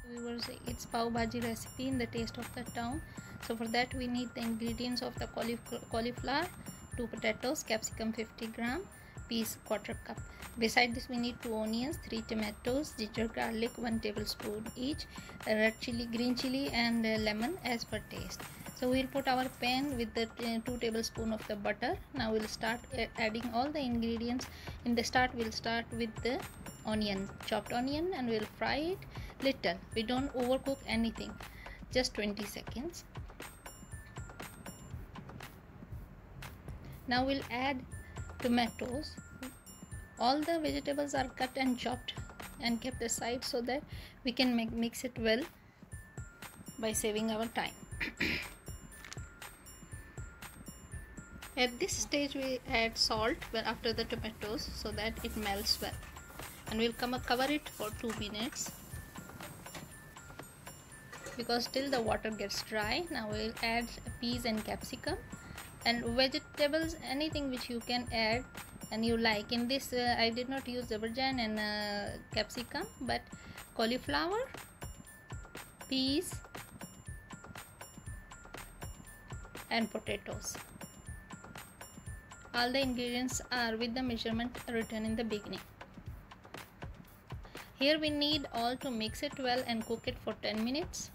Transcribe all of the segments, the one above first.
Viewers, it's pav bhaji recipe in the taste of the town. So for that we need the ingredients of the cauliflower, 2 potatoes, capsicum 50 gram, peas 1/4 cup. Beside this we need 2 onions, 3 tomatoes, ginger garlic 1 tablespoon each, red chili, green chili and lemon as per taste. So we'll put our pan with the 2 tablespoon of the butter. Now we'll start adding all the ingredients. In the start we'll start with the onion, chopped onion, and we'll fry it little. We don't overcook anything, just 20 seconds. Now we'll add tomatoes. All the vegetables are cut and chopped and kept aside so that we can mix it well by saving our time. At this stage we add salt after the tomatoes so that it melts well, and we'll cover it for 2 minutes because till the water gets dry. Now we'll add peas and capsicum and vegetables, anything which you can add and you like. In this I did not use zabarjan and capsicum, but cauliflower, peas and potatoes. All the ingredients are with the measurement written in the beginning. Here we need all to mix it well and cook it for 10 minutes.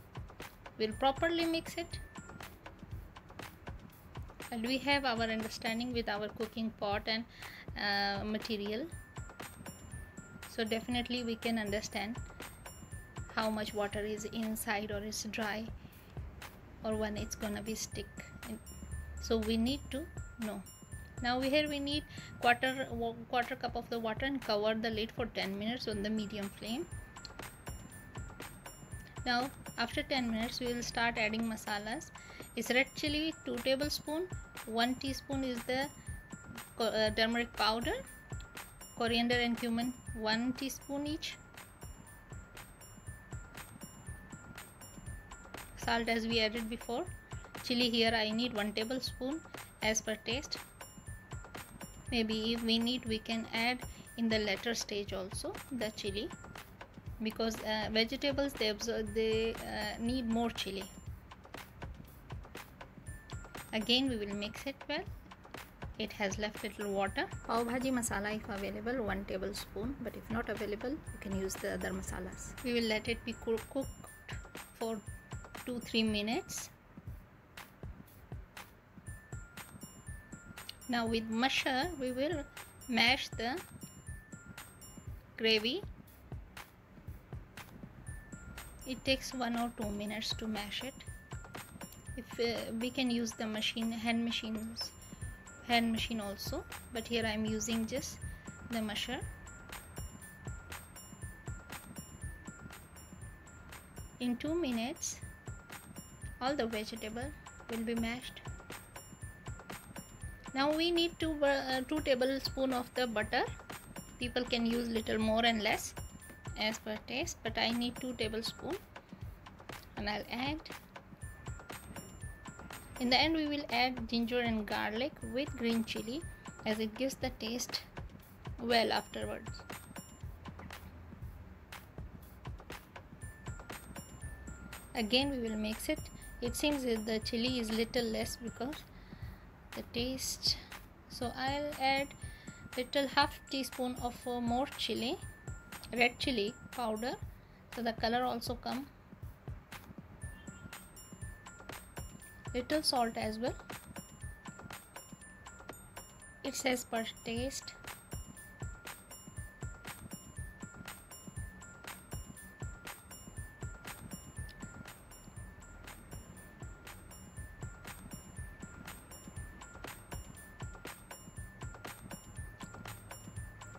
We'll properly mix it, and we have our understanding with our cooking pot and material, so definitely we can understand how much water is inside or is dry or when it's gonna be stick. So we need to know. Now here we need quarter cup of the water and cover the lid for 10 minutes on the medium flame. Now after 10 minutes we will start adding masalas. It's red chili 2 tablespoon, 1 teaspoon is the turmeric powder, coriander and cumin 1 teaspoon each, salt as we added before, chili here I need 1 tablespoon as per taste. Maybe if we need we can add in the later stage also the chili, because vegetables they need more chili. Again we will mix it well. It has left little water. Pav bhaji masala if available 1 tablespoon, but if not available you can use the other masalas. We will let it be cooked for 2-3 minutes. Now with masher we will mash the gravy. It takes 1 or 2 minutes to mash it. If we can use the hand machine also, but here I am using just the masher. In 2 minutes all the vegetable will be mashed. Now we need 2 tablespoons of the butter. People can use little more and less as per taste, but I need 2 tablespoons, and I'll add. In the end we will add ginger and garlic with green chili as it gives the taste well afterwards. Again we will mix it. It seems that the chili is little less because the taste, so I'll add little half teaspoon of more chili, red chili powder, so the color also come. Little salt as well. It says per taste.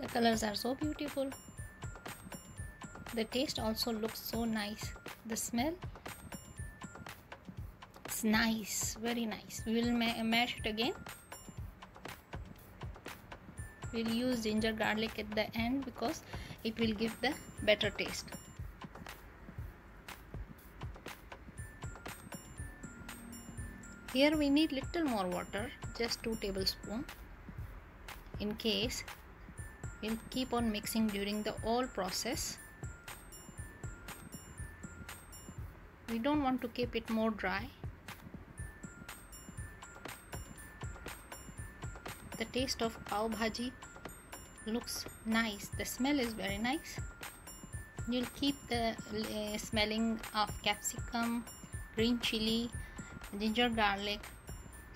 The colors are so beautiful. The taste also looks so nice. The smell, it's nice, very nice. We will mash it again. We'll use ginger garlic at the end because it will give the better taste. Here we need little more water, just 2 tablespoons. In case we'll keep on mixing during the whole process. We don't want to keep it more dry. The taste of pav bhaji looks nice. The smell is very nice. You'll keep the smelling of capsicum, green chili, ginger garlic.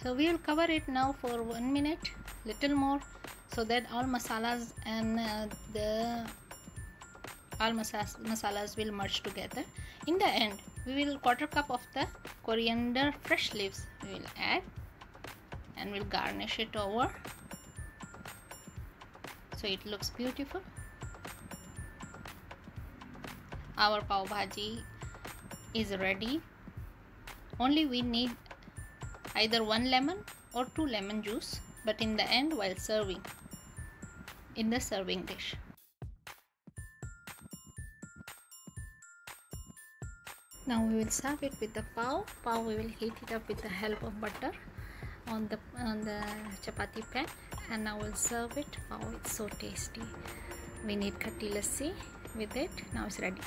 So we will cover it now for 1 minute, little more, so that all masalas and masalas will merge together. In the end, we will 1/4 cup of the coriander fresh leaves we will add, and we'll garnish it over, so it looks beautiful. Our pav bhaji is ready. Only we need either 1 lemon or 2 lemon juice, but in the end, while serving in the serving dish. Now we will serve it with the pav. We will heat it up with the help of butter on the chapati pan, and now we'll serve it. Wow, it's so tasty. We need khatti lassi with it. Now it's ready.